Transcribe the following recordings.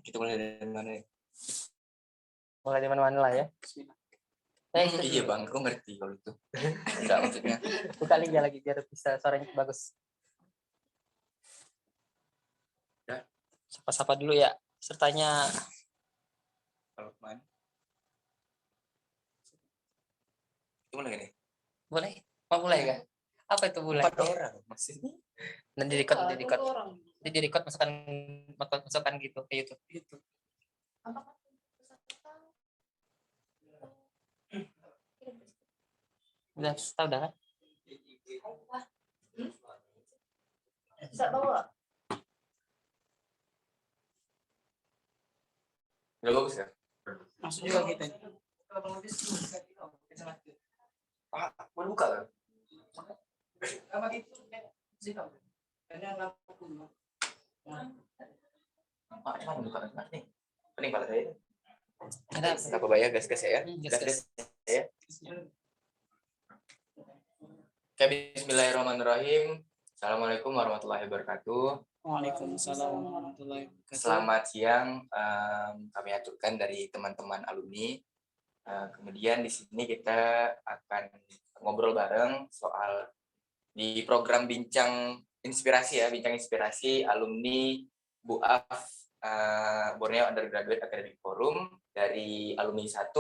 Kita mulai dari mana ya? Mulai dari mana lah ya. Iya bang, aku ngerti kalau itu. Enggak maksudnya. Buka linknya lagi biar bisa suaranya bagus. Ya. Sapa-sapa dulu ya sertanya. Kalau kemana? Itu mulai gini? Boleh? Mau mulai gak? Apa itu mulai? 4 orang maksudnya. Dan di record masukkan gitu ke YouTube. Gitu. Udah tahu dah kan? Bisa bawa. Udah bagus ya? Masuk juga kita. Mau buka kan? Apa itu? Karena lampu. Cuma buka kan nih. Pening pala saya. Ada Enggak apa-apa ya, gas-gas ya. Gas-gas ya. Oke, bismillahirrahmanirrahim. Assalamualaikum warahmatullahi wabarakatuh. Waalaikumsalam warahmatullahi wabarakatuh. Selamat siang, kami aturkan dari teman-teman alumni. Kemudian di sini kita akan ngobrol bareng soal di program Bincang Inspirasi ya, Bincang Inspirasi alumni BUAF Borneo Undergraduate Academic Forum dari alumni 1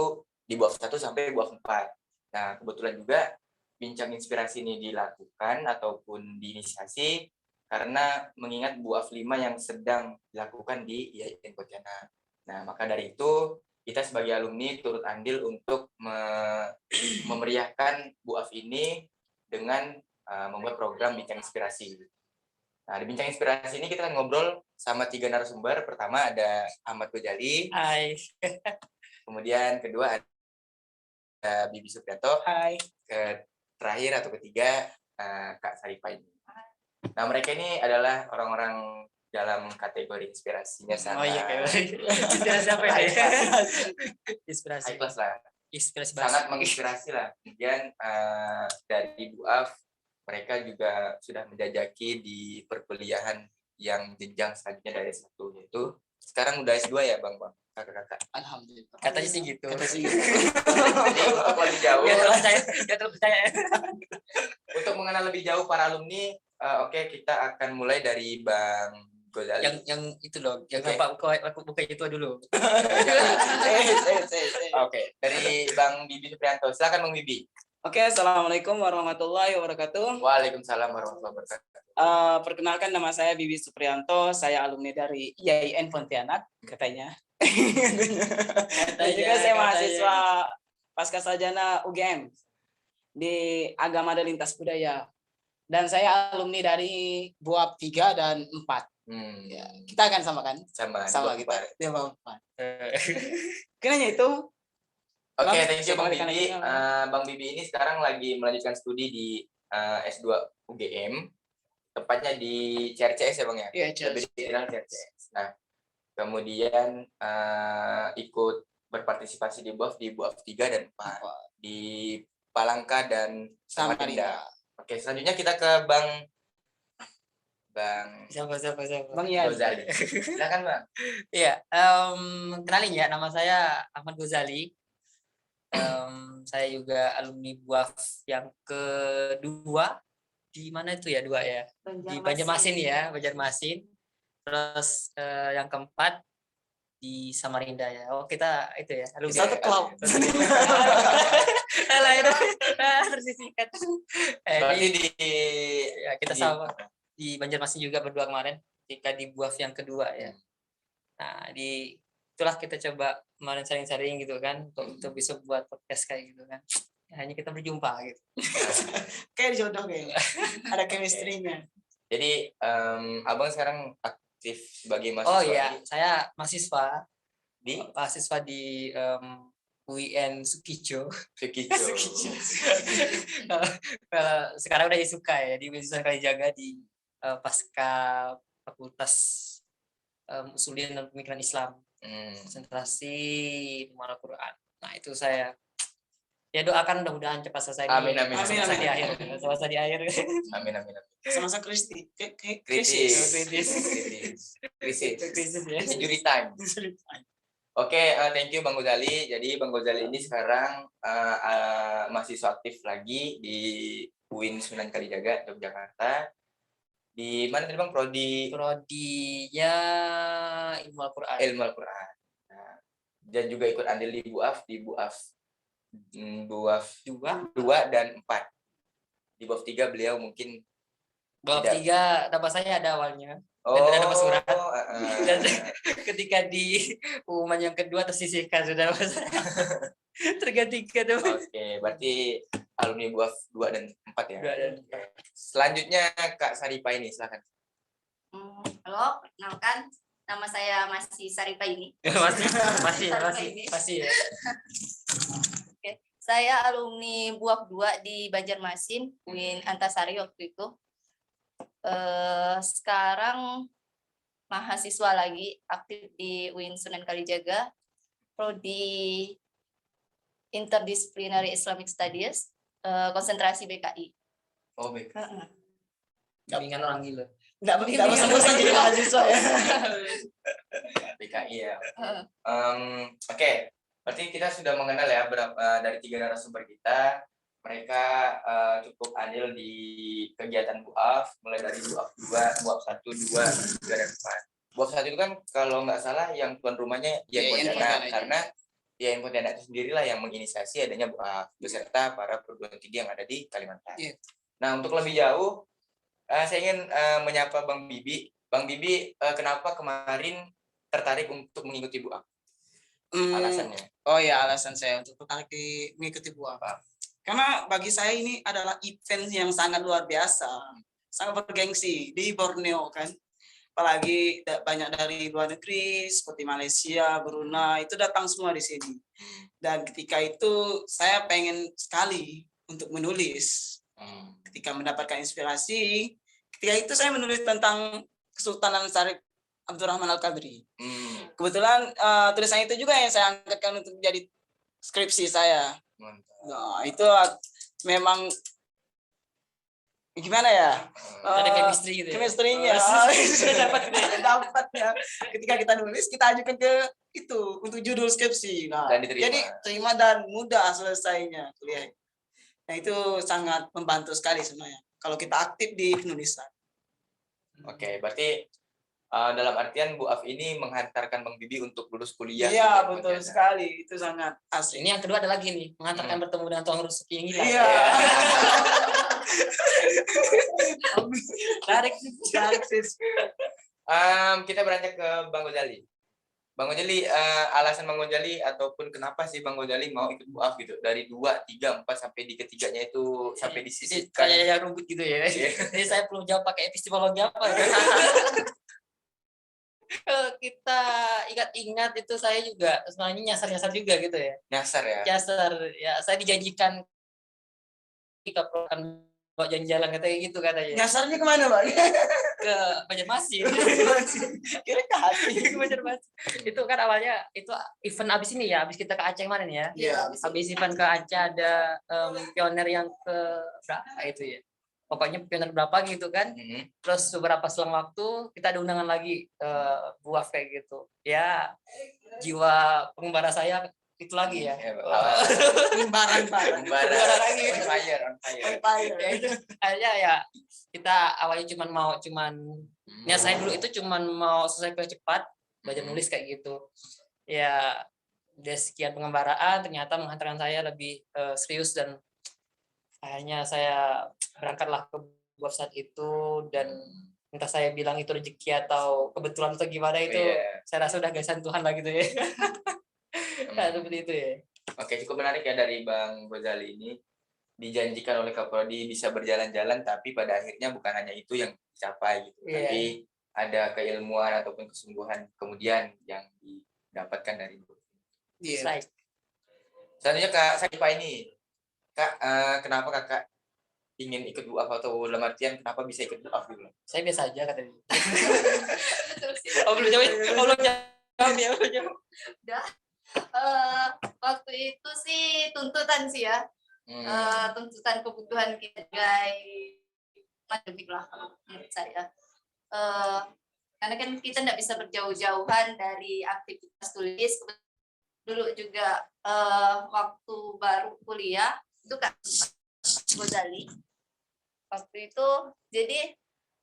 di BUAF 1 sampai BUAF 4. Nah, kebetulan juga Bincang Inspirasi ini dilakukan ataupun diinisiasi karena mengingat BUAF 5 yang sedang dilakukan di IAIN Pontianak. Nah, maka dari itu kita sebagai alumni turut andil untuk memeriahkan BUAF ini dengan membuat program Bincang Inspirasi. Nah, di Bincang Inspirasi ini kita akan ngobrol sama 3 narasumber. Pertama ada Ahmad Ghazali. Hai. Kemudian kedua ada Bibi Supriyanto. Hai. Terakhir atau ketiga Kak Sarifah ini. Nah, mereka ini adalah orang-orang dalam kategori inspirasinya sangat. Oh iya, inspirasi apa ya? Inspirasi. High class lah. Inspirasi sangat menginspirasi lah. Kemudian dari BUAF mereka juga sudah menjajaki di perkuliahan yang jenjang selanjutnya dari S1 yaitu sekarang udah S2 ya Bang kakak-kakak. Alhamdulillah. Katanya sih gitu. Jadi untuk lebih jauh. Ya terpercaya. Untuk mengenal lebih jauh para alumni, oke, kita akan mulai dari Bang Ghazali. Yang itu loh, yang Okay. aku buka itu dulu. Oke, dari Bang Bibi Supriyanto. Silakan Bang Bibi. Oke, assalamualaikum warahmatullahi wabarakatuh. Waalaikumsalam warahmatullahi wabarakatuh. Perkenalkan nama saya Bibi Supriyanto, saya alumni dari IAIN Pontianak katanya. Dan juga saya mahasiswa pasca sarjana UGM di Agama dan Lintas Budaya. Dan saya alumni dari BUAP 3 dan 4. Ya, kita akan sama kan? Sama kita. Dia BUAP 4. Kenanya itu. Oke, thank you Bang Bibi. Bang Bibi ini sekarang lagi melanjutkan studi di S2 UGM. Tepatnya di CRCS ya Bang ya? Iya, lebih dikenal CRCS. Nah, kemudian ikut berpartisipasi di BUAF 3 dan 4 di Palangka dan Samarinda. Oke, selanjutnya kita ke Bang Siapa? Bang Ian. Ghazali. Silakan Bang. Iya, kenalin ya, nama saya Ahmad Ghazali. Saya juga alumni BUAF yang kedua. Di mana itu ya, 2 ya? Di Banjarmasin ya, Banjarmasin. Terus yang keempat di Samarinda ya. Oh, kita itu ya. Alumni Satu klub. Alah itu harus disingkat. Berarti Kita sama di Banjarmasin juga berdua kemarin ketika di BUAF yang kedua ya. Nah, itulah kita coba kemarin sharing-sharing gitu kan untuk bisa buat podcast kayak gitu kan. Hanya kita berjumpa gitu. Kayak jodoh kayaknya. Ada chemistry-nya. Jadi Abang sekarang aktif sebagai mahasiswa. Oh iya, saya mahasiswa di UIN Sukijo. Sukijo. Sekarang udah Isuka ya di Universitas Kalijaga di pasca Fakultas Usulian dan Pemikiran Islam. Konsentrasi Al Quran. Nah, itu saya Ya doakan mudah-mudahan cepat selesai Amin, nih. amin, Semester amin. di akhir. Semester di akhir. Amin, amin, amin. Semasa krisis. Krisis. Krisis. Krisis. Krisis ya. Injury time. Oke, thank you Bang Gozali. Jadi Bang Gozali ini sekarang mahasiswa aktif lagi di UIN Sunan Kalijaga, Yogyakarta. Di mana tadi Bang? Prodinya Ilmu Al-Quran. Ilmu Al-Quran. Nah, dan juga ikut andil di BUAF 2 dan 4. Di BUAF 3 beliau mungkin Bab tidak. 3 nama saya ada awalnya. Dan tidak ada surat. Dan ketika di pengumuman yang kedua tersisihkan sudah Mas. Tergantikan tuh. Oke, berarti alumni BUAF 2 dan 4 ya. 2 dan 4. Selanjutnya Kak Saripa ini, silakan. Halo, perkenalkan nama saya masih Saripa ini. masih ya. Oke. Saya alumni BUAF 2 di Banjarmasin, UIN Antasari waktu itu. Sekarang mahasiswa lagi aktif di UIN Sunan Kalijaga, prodi Interdisciplinary Islamic Studies, konsentrasi BKI. Oh, baik. Bimbingan orang gila. Enggak bosan-bosan jadi mahasiswa ya. BKI ya. Oke. Berarti kita sudah mengenal ya dari 3 narasumber kita. Mereka cukup andil di kegiatan BUAF, mulai dari BUAF 2, BUAF 1, 2, 3, dan 4. BUAF 1 itu kan kalau nggak salah yang tuan rumahnya IAIN Pontianak, karena IAIN Pontianak itu sendirilah yang menginisiasi adanya BUAF beserta para perguruan tinggi yang ada di Kalimantan. Yeah. Nah, untuk lebih jauh, saya ingin menyapa Bang Bibi. Bang Bibi, kenapa kemarin tertarik untuk mengikuti BUAF? Alasannya? Oh ya, alasan saya untuk tertarik mengikuti BUAF. Karena bagi saya ini adalah event yang sangat luar biasa, sangat bergengsi di Borneo kan. Apalagi banyak dari luar negeri seperti Malaysia, Brunei itu datang semua di sini. Dan ketika itu saya pengen sekali untuk menulis. Ketika mendapatkan inspirasi, ketika itu saya menulis tentang Kesultanan Syarif Abdurrahman Al-Qadri. Kebetulan tulisan itu juga yang saya angkatkan untuk menjadi skripsi saya. Nah, itu memang gimana ya? Ada chemistry gitu ya. Chemistry-nya. Dapat ya. Ketika kita nulis, kita ajukan ke itu untuk judul skripsi. Nah, Dan diterima. jadi terima dan mudah selesainya kuliah. Nah, itu sangat membantu sekali sebenarnya kalau kita aktif di penulisan. Oke, berarti dalam artian BUAF ini menghantarkan Bang Bibi untuk lulus kuliah. Iya, betul sekali. Itu sangat asli. Ini yang kedua ada lagi nih, mengantarkan bertemu dengan Tuan Rezeki yang hilang. Iya. Tarik. Kita beranjak ke Bang Gozali. Bang Gozali, alasan Bang Gozali ataupun kenapa sih Bang Gozali mau ikut BUAF gitu? Dari 2, 3, 4 sampai di ketiganya itu sampai di sisi kayak yang rumput gitu ya. Jadi saya perlu jawab pakai epistemologi apa ya? Kita ingat-ingat itu saya juga sebenarnya nyasar-nyasar juga gitu ya. Nyasar ya? Nyasar, ya saya dijanjikan kita akan bawa jalan-jalan katanya gitu katanya. Nyasarnya kemana, Bang? Ke Banjarmasin. Kira ke hati. Ke Banjarmasin. Itu kan awalnya itu event abis ini ya, abis kita ke Aceh kemarin ya. Iya. Abis event ke Aceh ada pioner yang ke berapa itu ya. Pokoknya pioner berapa gitu kan. Terus beberapa selang waktu kita ada undangan lagi BUAF kayak gitu. Ya jiwa pengembara saya itu lagi ya. Pengembara lagi. On fire. Ya itu akhirnya ya kita awalnya cuman ya saya dulu itu cuman mau selesai kuliah cepat, belajar nulis kayak gitu. Ya dari sekian pengembaraan ternyata menghantarkan saya lebih serius dan akhirnya saya berangkatlah ke BUAF saat itu dan entah saya bilang itu rezeki atau kebetulan atau gimana itu saya rasa udah gaisan Tuhan lah gitu ya. Nah, seperti itu ya. Oke, cukup menarik ya dari Bang Gozali ini. Dijanjikan oleh Kaprodi bisa berjalan-jalan, tapi pada akhirnya bukan hanya itu yang dicapai gitu. Tapi ada keilmuan ataupun kesungguhan kemudian yang didapatkan dari itu. Selanjutnya Kak Saifa ini. Kak, kenapa Kakak ingin ikut BUAF atau dalam artian kenapa bisa ikut BUAF dulu? Saya biasa aja katanya. Belum jawab ya. Udah. Waktu itu sih tuntutan sih ya. Tuntutan kebutuhan kita sebagai akademik lah kalau menurut saya. Karena kan kita tidak bisa berjauh-jauhan dari aktivitas tulis. Dulu juga waktu baru kuliah itu Kak Gozali. Waktu itu jadi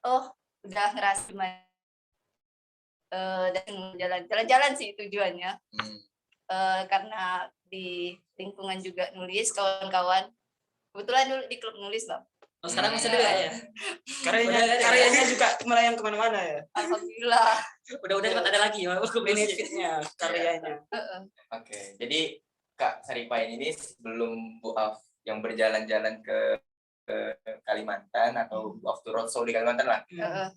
udah ngerasa gimana dan jalan-jalan sih tujuannya. Karena di lingkungan juga nulis kawan-kawan. Kebetulan dulu di klub nulis Bang. Sekarang masih ada ya? Karyanya juga melayang kemana-mana ya. Alhamdulillah. Udah cepat ada lagi ya. Benefitnya karyanya. Oke, jadi Kak Saripain ini sebelum Bu Af yang berjalan-jalan ke Kalimantan atau waktu roadshow di Kalimantan lah,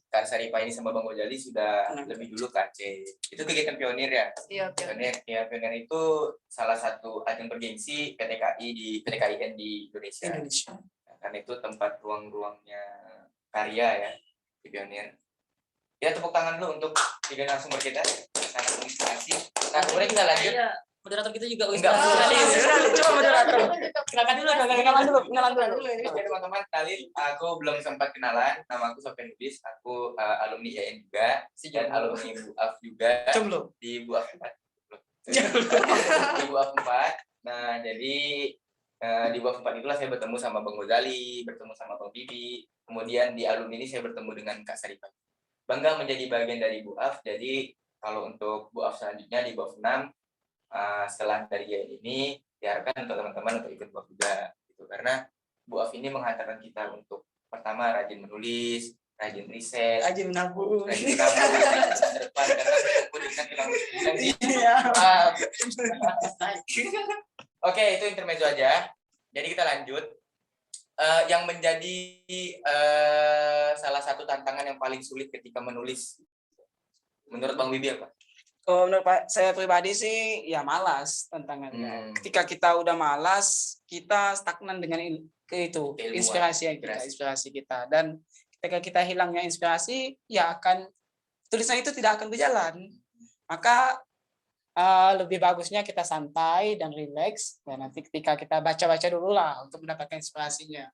Kak Saripain ini sama Bang Gozali sudah lebih dulu ke Aceh. Itu kegiatan pionir ya? Iya, Pionir itu salah satu ajang bergengsi PTKIN di Indonesia. Karena itu tempat ruang-ruangnya karya ya di pionir. Ya tepuk tangan dulu untuk tiga narasumber kita, sangat menginspirasi. Nah kemudian kita lanjut. Moderator kita juga Enggak, coba moderator. Kenalan dulu. Jadi teman-teman, kenalin, aku belum sempat kenalan. Nama aku Sofian Lubis, aku alumni IAIN juga, dan alumni BUAF juga. Di BUAF 4. Di BUAF 4. Nah jadi di BUAF 4 itulah saya bertemu sama Bang Gozali, bertemu sama Bang Bibi. Kemudian di alumni ini saya bertemu dengan Kak Saripain. Bangga menjadi bagian dari BUAF. Jadi kalau untuk BUAF selanjutnya di BUAF 6, setelah dari ini diharapkan untuk teman-teman untuk ikut BUAF juga gitu. Karena BUAF ini menghantarkan kita untuk pertama rajin menulis, rajin riset, Rajin menabung. masa depan karena bertemu dengan tulang rusuk. Oke, itu intermezzo aja. Jadi kita lanjut. Yang menjadi salah satu tantangan yang paling sulit ketika menulis, menurut Bang Bibi apa? Menurut saya pribadi sih ya malas tantangannya. Ketika kita udah malas, kita stagnan dengan inspirasi kita. Dan ketika kita hilangnya inspirasi, ya tulisan itu tidak akan berjalan. Maka lebih bagusnya kita santai dan rileks. Dan nanti ketika kita baca-baca dulu lah untuk mendapatkan inspirasinya.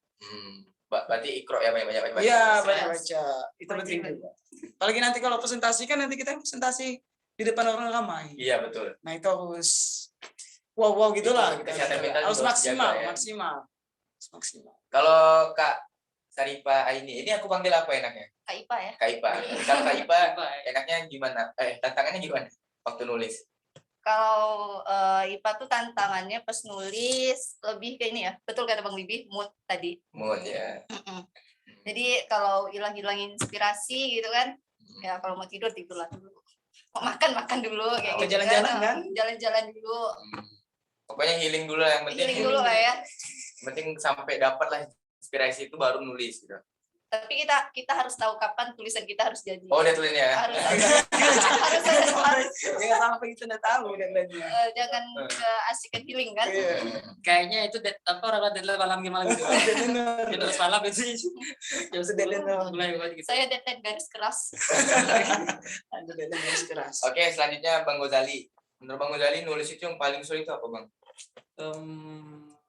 Berarti ikro ya, banyak baca. Iya, banyak baca. Itu penting juga. Apalagi nanti kalau presentasi kan nanti kita presentasi di depan orang ramai. Iya betul. Nah itu harus wow gitulah. Harus maksimal. Kalau Kak Saripa ini aku panggil apa enaknya? Kak Ipa ya. Kak Ipa. Kalau Kak Ipa enaknya gimana? Tantangannya gimana waktu nulis? Kalau IPA tuh tantangannya pas nulis lebih ke ini ya. Betul kata Bang Bibi, mood tadi. Mood ya. Jadi kalau hilang inspirasi gitu kan, ya kalau mau tidur lah dulu. Mau makan dulu kayak gitu. Jalan-jalan kan? Jalan-jalan dulu. Pokoknya healing dulu lah, yang penting. Healing dulu lah ya. Yang penting sampai dapat lah inspirasi itu baru nulis gitu. Tapi kita harus tahu kapan tulisan kita harus jadi. Oh, deadline ya. Harus. Jangan sampai kita udah tahu deadline-nya. Jangan keasikan healing kan. Kayaknya itu orang deadline malam gitu. Deadline malam itu. Ya sudah deadline. Saya deadline garis keras. Deadline garis keras. Oke, selanjutnya Bang Gozali. Menurut Bang Gozali nulis itu yang paling sulit itu apa, Bang?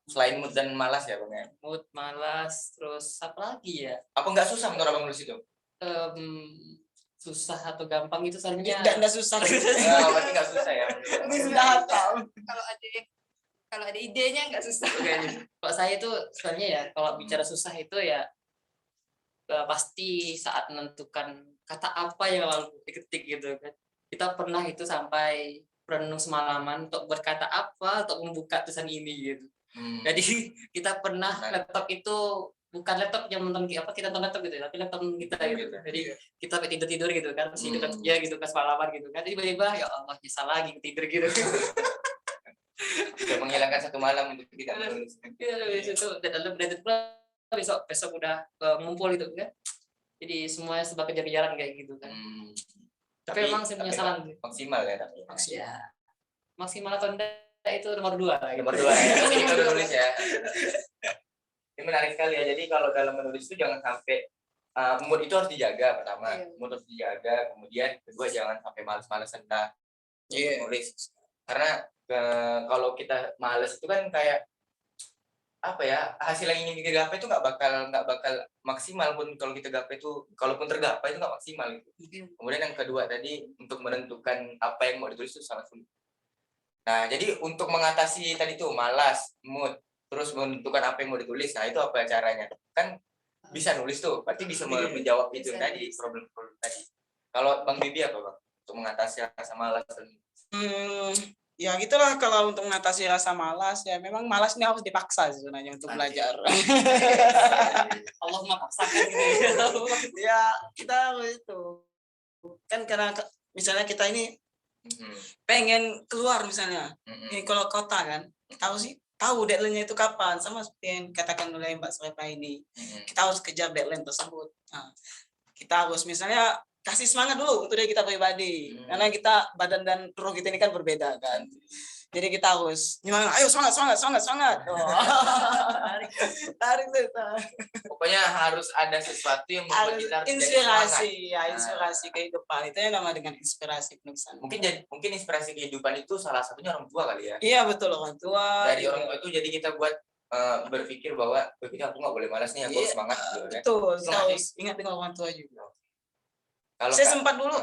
Selain mood dan malas ya, Bang ya? Mood, malas, terus apa lagi ya? Apa nggak susah menurut Abang nulis itu? Susah atau gampang itu sebenarnya. Enggak susah. Berarti nggak susah ya? Sudah hafal. Kalau ada idenya nggak susah. Kalau saya itu sebenarnya ya, kalau bicara susah itu ya pasti saat menentukan kata apa yang lalu diketik gitu kan. Kita pernah itu sampai berenung semalaman untuk berkata apa untuk membuka tulisan ini gitu. Jadi kita pernah laptop itu bukan laptop yang nonton kita nonton laptop gitu, tapi laptop kita gitu. Jadi kita tidur gitu kan, masih dekat dia gitu kan semalaman gitu kan. Jadi tiba-tiba ya Allah nyesal lagi tidur gitu. Sudah menghilangkan satu malam untuk tidak menulis. Iya, itu dan besok udah ngumpul itu kan. Jadi semuanya sebab kejar-kejaran kayak gitu kan. Tapi memang saya penyesalan. Maksimal ya tapi. Maksimal atau enggak itu nomor 2. Nomor 2 ya. Pasti kita udah nulis ya. Ini menarik sekali ya. Jadi kalau dalam menulis itu jangan sampai mood itu harus dijaga pertama. Mood harus dijaga. Kemudian kedua jangan sampai malas-malasan menulis. Karena kalau kita males itu kan kayak apa ya, hasil yang ingin kita gapai itu nggak bakal maksimal pun kalau kita gapai itu, kalaupun tergapai itu nggak maksimal gitu. Kemudian yang kedua tadi, untuk menentukan apa yang mau ditulis itu sangat sulit. Nah, jadi untuk mengatasi tadi tuh malas, mood, terus menentukan apa yang mau ditulis, nah itu apa caranya? Kan bisa nulis tuh, berarti bisa menjawab itu Bisa. tadi, problem-problem tadi. Kalau Bang Bibi apa Bang? Untuk mengatasi rasa malas dan Ya gitulah, kalau untuk mengatasi rasa malas ya memang malas ini harus dipaksa sebenarnya untuk Oke. belajar. Allah memaksakan gitu. Ya kita harus itu kan, karena misalnya kita ini pengen keluar misalnya ini kalau kota kan, kita harus tahu deadline-nya itu kapan, sama seperti yang katakan oleh Mbak Srepa ini, kita harus kejar deadline tersebut. Nah, kita harus misalnya kasih semangat dulu untuk diri kita pribadi, karena kita badan dan roh kita ini kan berbeda kan. Jadi kita harus ayo semangat. Oh. Tarik. pokoknya harus ada sesuatu yang membuat kita harus jadi semangat. Inspirasi kehidupan, itu yang nama dengan inspirasi penulisan. Mungkin inspirasi kehidupan itu salah satunya orang tua kali ya. Iya betul, orang tua. Dari orang tua itu jadi kita buat berpikir bahwa aku nggak boleh malas nih, aku harus semangat gitu kan. Betul, kita harus ingat dengan orang tua juga. Kalau Saya sempat dulu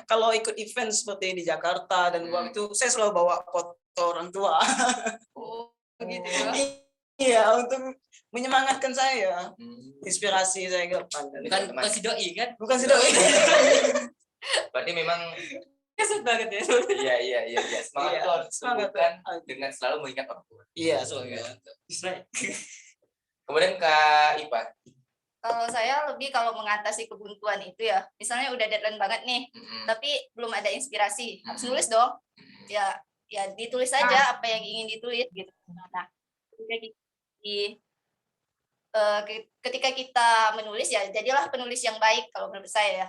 kalau ikut event seperti di Jakarta dan luar itu, saya selalu bawa foto orang tua. Oh, gitu ya. Iya, untuk menyemangatkan saya, inspirasi saya ke depan. Bukan si doi kan? Bukan si doi. berarti memang Kesel banget ya. iya. Semangat itu harus ditumbuhkan dengan selalu mengingat orang tua. Iya, selalu. Kemudian Kak Ipa. Kalau saya lebih kalau mengatasi kebuntuan itu ya, misalnya udah deadline banget nih, tapi belum ada inspirasi, harus nulis dong. Ya ditulis saja apa yang ingin ditulis gitu. Nah, ketika kita menulis ya jadilah penulis yang baik kalau menurut saya ya.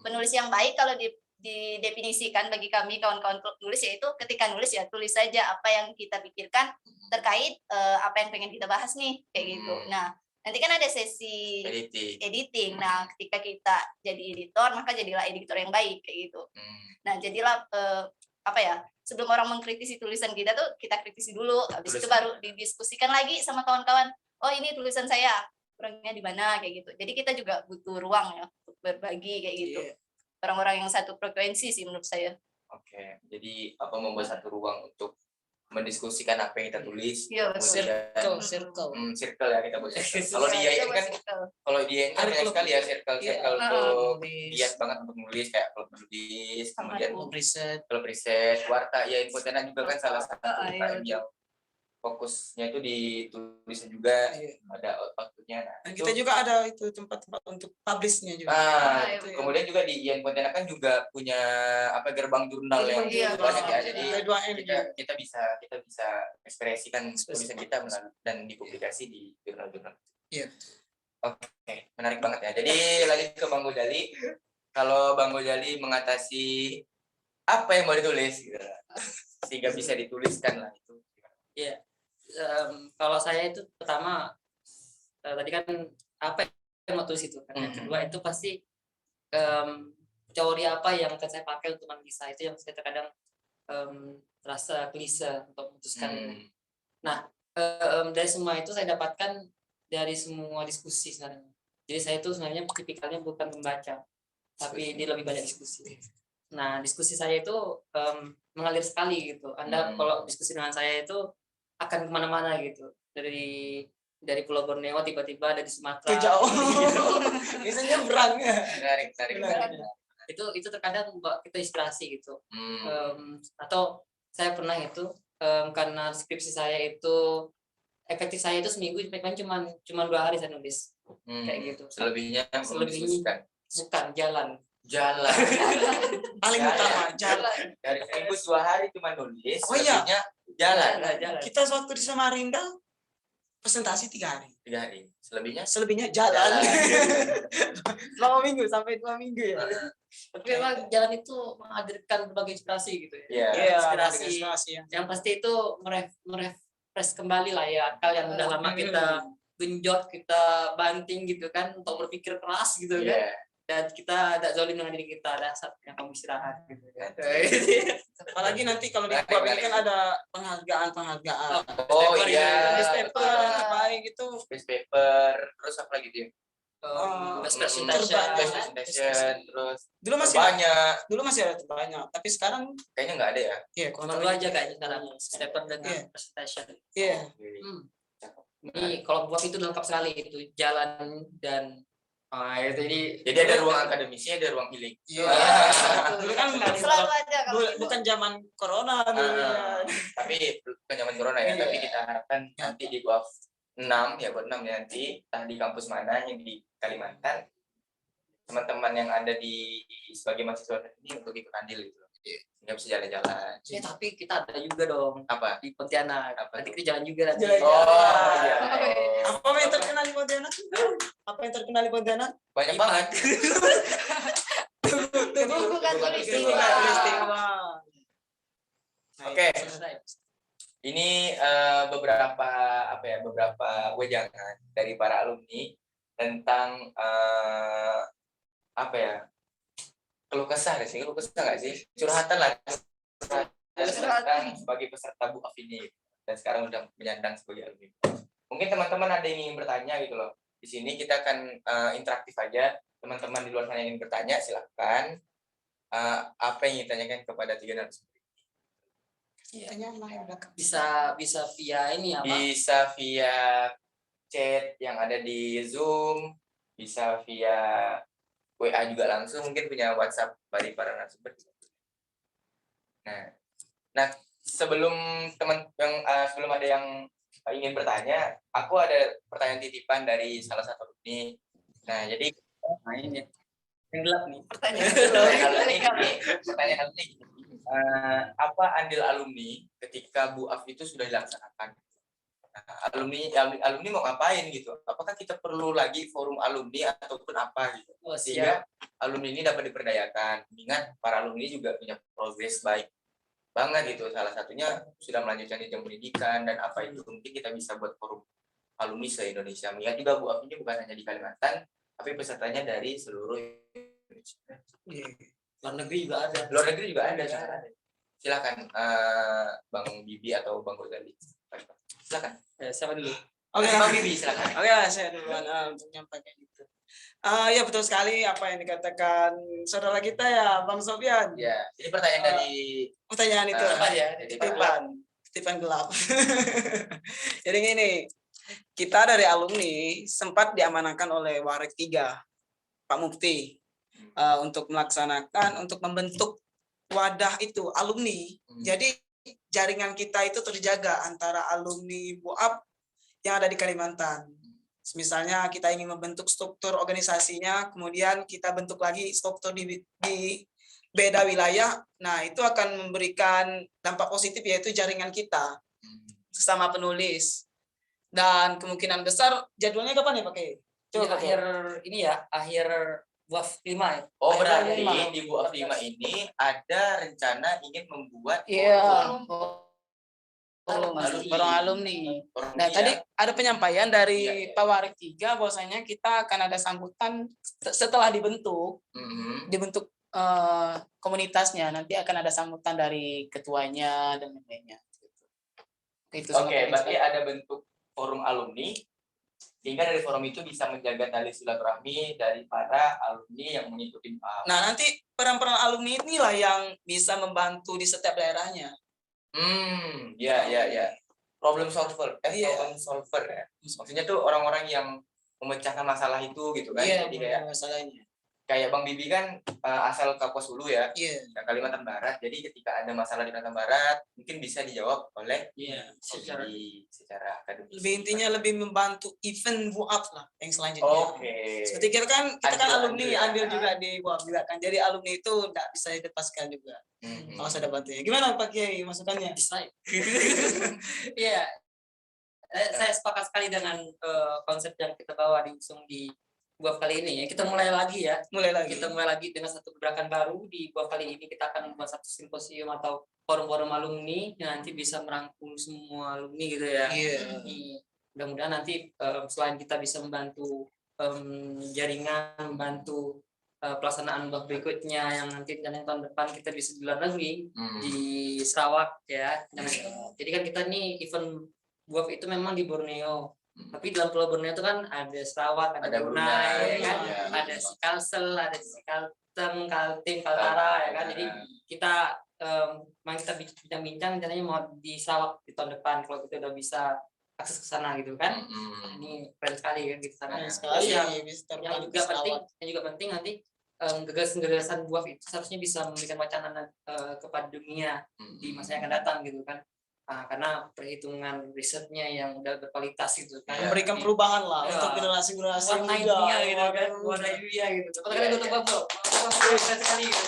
Penulis yang baik kalau didefinisikan bagi kami kawan-kawan penulis, yaitu ketika nulis ya tulis saja apa yang kita pikirkan terkait apa yang pengen kita bahas nih kayak gitu. Nah, nanti kan ada sesi editing. Nah, ketika kita jadi editor, maka jadilah editor yang baik kayak gitu. Nah, jadilah sebelum orang mengkritisi tulisan kita tuh kita kritisi dulu, habis itu baru didiskusikan lagi sama kawan-kawan. Oh, ini tulisan saya kurangnya di mana kayak gitu. Jadi kita juga butuh ruang ya untuk berbagi kayak gitu. Orang-orang yang satu frekuensi sih menurut saya. Oke, jadi membuat satu ruang untuk mendiskusikan apa yang kita tulis. Iya, Circle ya kita buat. Kalau di IAIN kan banyak sekali ya circle untuk giat banget untuk nulis, kayak klub menulis, kemudian klub riset, warta IAIN Pontianak juga kan salah satu UKM yang fokusnya itu di tulisan juga, ada outputnya. Dan kita juga ada itu tempat-tempat untuk publishnya juga. Kemudian juga di IAIN Pontianak kan juga punya gerbang jurnal yang banyak ya. Jadi kita bisa ekspresikan tulisan kita dan dipublikasi di jurnal-jurnal. Iya. Oke, menarik banget ya. Jadi lagi ke Bang Gozali. Kalau Bang Gozali mengatasi apa yang mau ditulis gitu, sehingga bisa dituliskan lah itu. Iya. Kalau saya itu pertama tadi kan apa yang mau tulis itu kan. Yang kedua itu pasti teori apa yang akan saya pakai untuk mengisah, itu yang saya terkadang terasa klise untuk memutuskan. Nah, dari semua itu saya dapatkan dari semua diskusi sebenarnya. Jadi saya itu sebenarnya tipikalnya bukan membaca, tapi dia lebih banyak diskusi. Nah, diskusi saya itu mengalir sekali gitu. Anda kalau diskusi dengan saya itu akan kemana-mana gitu, dari Pulau Borneo tiba-tiba ada di Sumatera. Jauh. Biasanya berang ya. Menarik. Itu terkadang membuat kita inspirasi gitu. Atau saya pernah itu karena skripsi saya itu efektif saya itu seminggu cuma 2 hari saya nulis kayak gitu. Selebihnya bukan jalan. Paling utama jalan. Dari seminggu 2 hari cuma nulis. Oh iya. Jalan. Kita waktu di Samarinda presentasi 3 hari. 3 hari. Selebihnya jalan. Selama minggu sampai 2 minggu ya. Tapi memang jalan itu menghadirkan berbagai inspirasi gitu ya. Iya, inspirasi ya. Yang pasti itu merefresh kembali lah ya akal yang udah lama kita genjot, kita banting gitu kan untuk berpikir keras gitu kan. Dan kita tidak zalim dengan diri kita, ada saatnya kamu istirahat gitu kan. Apalagi nanti kalau di Buap ini kan ada penghargaan. Oh iya. Best paper terbaik itu. Best paper, terus apa lagi tuh? Best presentation. Best presentation, terus Dulu masih banyak. Dulu masih ada terbanyak, tapi sekarang Kayaknya nggak ada ya. iya Baru aja kayaknya sekarang step dengan Iya. presentation. Iya. Ini kalau buat itu lengkap sekali itu jalan dan itu Jadi ada ruang akademisnya, ada ruang healing. Iya. Dulu kan Selalu ada kalau bukan zaman corona dulu. Tapi bukan zaman corona ya, Iya. tapi kita harapkan nanti di buat 6 ya, buat 6 ya nanti entah di kampus mana yang di Kalimantan, teman-teman yang ada di sebagai mahasiswa ini untuk ikut andil gitu. Sehingga bisa jalan-jalan. Ya, tapi kita ada juga dong Apa? di Pontianak. Apa Nanti tuh? kita jalan juga nanti. Jalan-jalan. Oh iya. Apa yang terkenal di Pontianak? Apa yang terkenal di Pontianak? Banyak banget. bukan peristiwa. Peristiwa. Oke. Selesai. Ini beberapa wejangan dari para alumni tentang apa ya, keluh kesah nggak sih, curhatan lah, curhatan sebagai peserta BUAF ini dan sekarang udah menyandang sebagai alumni. Mungkin teman-teman ada yang ingin bertanya gitu loh. Di sini kita akan interaktif aja. Teman-teman di luar sana yang ingin bertanya silakan. Apa yang ingin ditanyakan kepada tiga narasumber? Bisa via ini apa? Bisa via chat yang ada di Zoom, bisa via WA juga langsung, mungkin punya WhatsApp dari para narasumber. Nah, sebelum sebelum ada yang ingin bertanya, aku ada pertanyaan titipan dari salah satu alumni. Nah, jadi Ini yang gelap nih. pertanyaan alumni. Apa andil alumni ketika BUAF itu sudah dilaksanakan? Nah, alumni mau ngapain gitu? Apakah kita perlu lagi forum alumni ataupun apa gitu? Sehingga alumni ini dapat diperdayakan. Ingat para alumni juga punya progres baik banget gitu. Salah satunya sudah melanjutkan jenjang pendidikan dan apa itu mungkin kita bisa buat forum alumni se-Indonesia. Mengingat juga BUAF ini bukan hanya di Kalimantan, tapi pesertanya dari seluruh Indonesia. Luar negeri juga ada. Luar negeri juga ada. Silakan Bang Bibi atau Bang Ghazali. Silakan. Siapa dulu? Oke, Bang Bibi silakan. Oke, saya duluan untuk menyampaikan itu. Ya betul sekali apa yang dikatakan saudara kita ya, Bang Sofyan. Ya, ini pertanyaan dari Pertanyaan itu apa ya? Titipan gelap. Jadi gini, kita dari alumni sempat diamanahkan oleh Warek 3, Pak Mufti, untuk membentuk wadah itu alumni. Jadi jaringan kita itu terjaga antara alumni BUAP yang ada di Kalimantan. Misalnya kita ingin membentuk struktur organisasinya, kemudian kita bentuk lagi struktur di beda wilayah. Nah, itu akan memberikan dampak positif, yaitu jaringan kita sesama penulis. Dan kemungkinan besar jadwalnya kapan ya Pak Kiai? Coba akhir BUAF 5 ya. Oh, Ada berarti lima. di BUAF 5 ini ada rencana ingin membuat Forum alumni. forum Nah, dia. tadi ada penyampaian dari Iya. Pak Warek 3 bahwasanya kita akan ada sambutan setelah dibentuk komunitasnya, nanti akan ada sambutan dari ketuanya dan lainnya. Itu Oke, berarti ada bentuk forum alumni sehingga dari forum itu bisa menjaga tali silaturahmi dari para alumni yang mengikuti BUAF. Nah, nanti peran-peran alumni inilah yang bisa membantu di setiap daerahnya. Ya. Problem solver, Iya. problem solver ya. Maksudnya tuh orang-orang yang memecahkan masalah itu gitu kan. Iya, Jadi kayak masalahnya. Bang Bibi kan asal Kapuas Hulu ya, Iya. Kalimantan Barat. Jadi ketika ada masalah di Kalimantan Barat, mungkin bisa dijawab oleh secara akademis. Lebih membantu event BUAP lah yang selanjutnya. Oke. Seperti kita kan alumni Andil. ambil juga di BUAP juga kan. Jadi alumni itu nggak bisa dilepaskan juga. Kalau saya bantunya. Gimana Pak Kiai masukannya? Iya. Saya sepakat sekali dengan konsep yang kita bawa diusung di BUAF kali ini ya. Kita mulai lagi dengan satu gerakan baru di BUAF kali ini. Kita akan membuat satu simposium atau forum-forum alumni yang nanti bisa merangkul semua alumni gitu ya. Iya. Mudah-mudahan nanti selain kita bisa membantu jaringan, membantu pelaksanaan bab berikutnya yang nanti dan yang tahun depan kita bisa di luar negeri Hmm. di Sarawak ya. Jadi kan kita nih event BUAF itu memang di Borneo. Tapi dalam Pulau Borneo itu kan ada Sarawak, ada Brunei, ya kan? ya. Ada si Kalsel, ada si Kalteng, Kaltim, Kaltara, ya kan? Jadi kita memang kita bincang-bincang rencananya mau di Sarawak di tahun depan kalau kita udah bisa akses ke sana gitu kan. Ini keren sekali kan gitu sana. Sekali Yang juga penting, nanti gagasan-gagasan BUAF itu seharusnya bisa memberikan wacana kepada dunia di masa yang akan datang gitu kan. Karena perhitungan risetnya yang udah berkualitas gitu kan. Memberikan perubahan lah Ya. untuk generasi-generasi Warnai muda. dunia gitu kan, warnai dunia gitu. Kalau kalian tutup bab, keren sekali gitu.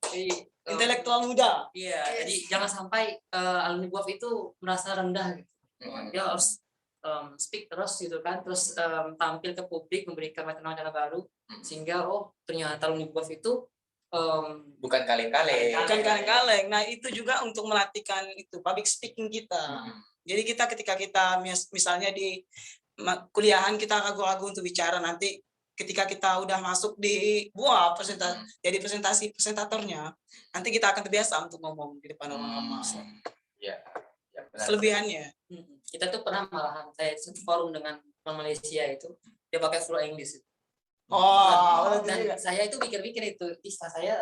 Jadi Intelektual muda. iya, jadi jangan sampai alumni BUAF itu merasa rendah gitu. Dia harus speak terus gitu kan, terus tampil ke publik, memberikan wacana-wacana baru, sehingga ternyata alumni BUAF itu Bukan kaleng-kaleng. Bukan kaleng-kaleng. Nah, itu juga untuk melatihkan itu public speaking kita. Jadi kita ketika kita misalnya di kuliahan kita ragu-ragu untuk bicara, nanti ketika kita udah masuk di BUAF jadi presentatornya, nanti kita akan terbiasa untuk ngomong di depan orang ramai. Ya, benar. Kelebihannya. kita tuh pernah malahan saya satu forum dengan orang Malaysia itu dia pakai full English. Dan saya itu pikir-pikir itu istilah saya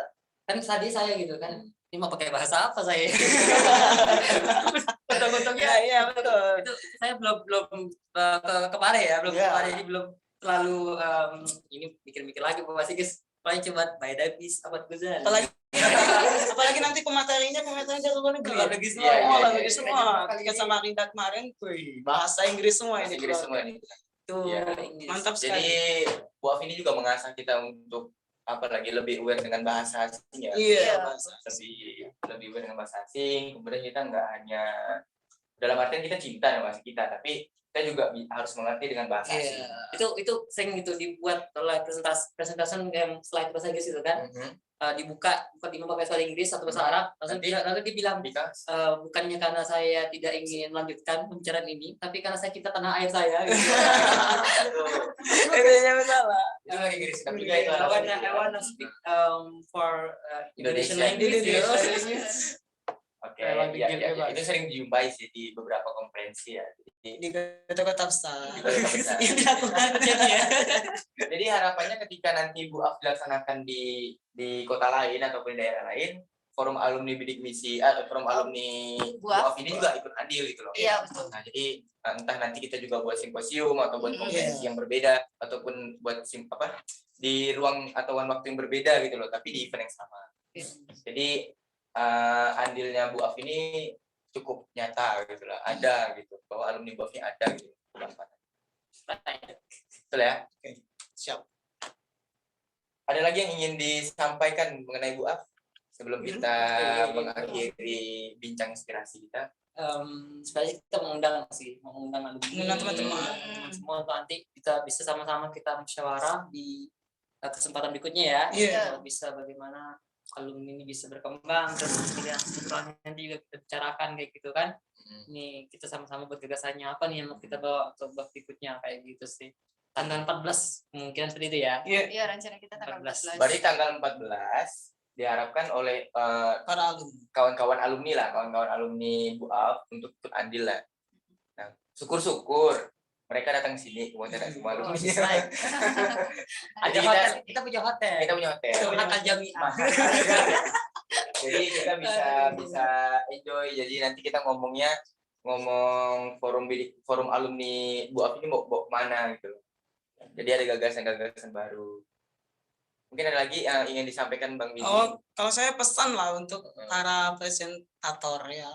kan tadi saya gitu kan ini mau pakai bahasa apa saya untung-untungnya ya betul itu saya belum kepare ya belum kepare jadi belum terlalu ini pikir-pikir lagi pasti guys paling coba by Davis apa Guzali apalagi nanti pematerinya luar negeri semua luar negeri semua ketika sama Rinda kemarin bahasa Inggris semua ini itu mantap sekali. Jadi BUAF ini juga mengasah kita untuk apalagi lebih aware dengan bahasa asing ya. Iya. Lebih aware dengan bahasa asing. Kemudian kita nggak hanya dalam artian kita cinta dengan bahasa kita, tapi kita juga harus mengerti dengan bahasa asing. Itu sering itu dibuat oleh presentasi yang slide bahasa Inggris itu kan. Dibuka lima pakai bahasa Inggris satu bahasa Arab lalu dia bilang bukannya karena saya tidak ingin melanjutkan pembicaraan ini tapi karena saya cinta tanah air saya gitu. Itu masalah Itu lagi Inggris tapi I wanna speak for Indonesian language. Oke, ya, itu sering dijumpai sih di beberapa konferensi ya. Di kota-kota besar. Yang dilakukan ya. Jadi harapannya ketika nanti BUAF dilaksanakan di kota lain ataupun di daerah lain, forum alumni bidik misi atau forum alumni BUAF ini juga ikut andil gitu loh. Iya, betul. Nah, jadi entah nanti kita juga buat simposium atau buat konferensi yang berbeda ataupun buat di ruang atau waktu yang berbeda gitu loh, tapi di event yang sama. Jadi andilnya BUAF ini cukup nyata gitu lah, ada gitu bahwa alumni BUAF ini ada gitu. Betul ya? Oke, siap. Ada lagi yang ingin disampaikan mengenai BUAF sebelum kita mengakhiri bincang inspirasi kita? Sebenarnya kita mengundang alumni teman-teman semua nanti kita bisa sama-sama kita musyawarah di kesempatan berikutnya ya. Bisa bagaimana alumni ini bisa berkembang terus nanti juga kita bicarakan kayak gitu kan. Ini kita sama-sama buat gagasannya apa nih yang mau kita bawa untuk bab berikutnya kayak gitu sih. Tanggal 14 mungkin seperti itu ya. Iya, rencana kita tanggal 14. Berarti tanggal 14 diharapkan oleh para alumni. Kawan-kawan alumni BUAF untuk ikut andil lah. Nah, syukur-syukur mereka datang ke sini kemudian semua alumni. Kita punya hotel. Hotel Jamiah. Jadi kita bisa enjoy. Jadi nanti kita ngomong forum alumni BUAF ini mau kemana gitu. Jadi ada gagasan-gagasan baru. Mungkin ada lagi yang ingin disampaikan Bang Bibi. Kalau saya pesan lah untuk para presentator ya,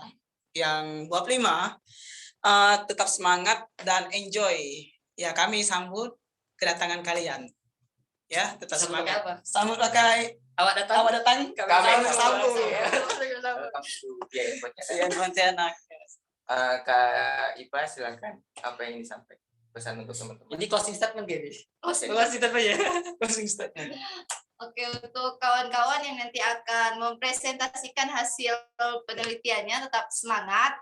yang BUAF 5 tetap semangat dan enjoy. Ya kami sambut kedatangan kalian. Ya tetap semangat. Sambut pakai awak datang. Kami sambut. Yang Pontianak. Kak Ipa silakan apa yang disampaikan pesan untuk teman-teman. Jadi closing statement gini. Closing statement. Oke, untuk kawan-kawan yang nanti akan mempresentasikan hasil penelitiannya tetap semangat.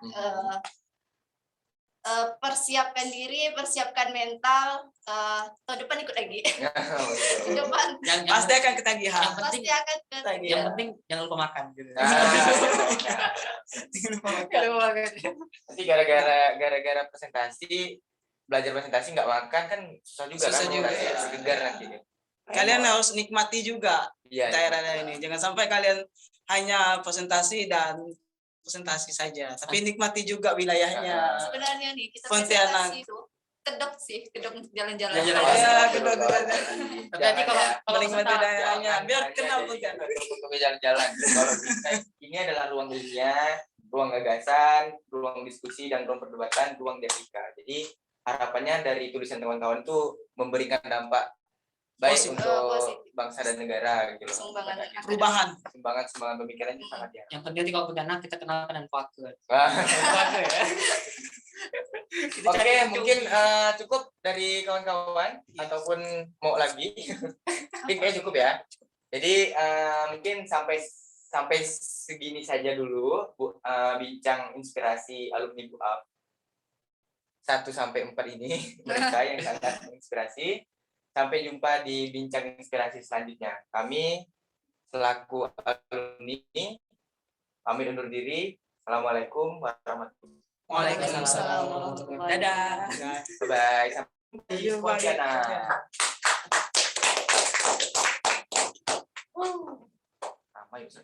persiapkan diri, persiapkan mental. Tahun depan ikut lagi. Tahun depan Pasti akan ketagihan. yang penting pasti akan yang penting jangan lupa makan gitu. Nanti gara-gara presentasi, belajar presentasi nggak makan kan susah juga Susah kan, juga, presentasi ya. segar nanti. Kalian harus nikmati juga Iya, daerah ini. Jangan sampai kalian hanya presentasi saja, tapi nikmati juga wilayahnya. sebenarnya nih kita Pontianak. presentasi itu kedok sih, kedok untuk jalan-jalan. Jalan-jalan. Ya, kedok. Berarti kalau Menikmati peserta daerahnya biar kenal Pontianak. untuk jalan-jalan. Kalau bisa, ini adalah ruang ilmiah, ruang gagasan, ruang diskusi dan ruang perdebatan, ruang dialektika. Jadi harapannya dari tulisan teman-teman itu memberikan dampak baik Positif. untuk Positif. bangsa dan negara gitu. Sumbangan Perubahan. Sumbangan pemikiran itu sangat ya. yang penting kalau Pontianak kita kenalkan dan pakai. Oke, mungkin cukup dari kawan-kawan ataupun mau lagi. Mungkin kayaknya cukup ya. Jadi mungkin sampai segini saja dulu bincang inspirasi alumni BUAP 1 sampai 4 ini mereka yang sangat menginspirasi. Sampai jumpa di bincang inspirasi selanjutnya. Kami selaku alumni pamit undur diri. Assalamualaikum warahmatullahi wabarakatuh. Waalaikumsalam warahmatullahi wabarakatuh. Dadah. Bye. Sampai See you, Pontianak. Sama ya, Ustaz?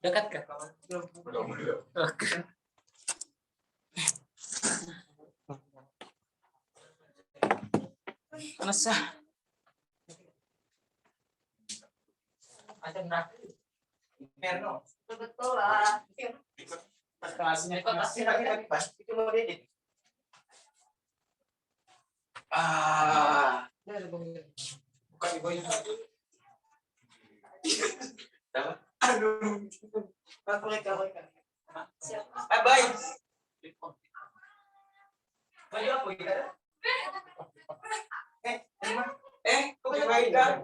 Dekat kah? Belum. Masa Ada nanti. Inferno. Betul lah. kelasnya Itu mau diedit. bukan ibunya. Apa? Aduh. Bye. Baju apa kita? Kok baik kan?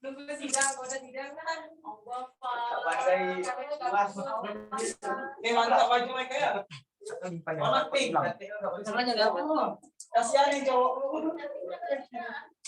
Nunggu sidang, udah sidang kan. Ini mantap baju mereka ya. Warna pink. Caranya enggak apa. Kasihan yang cowok.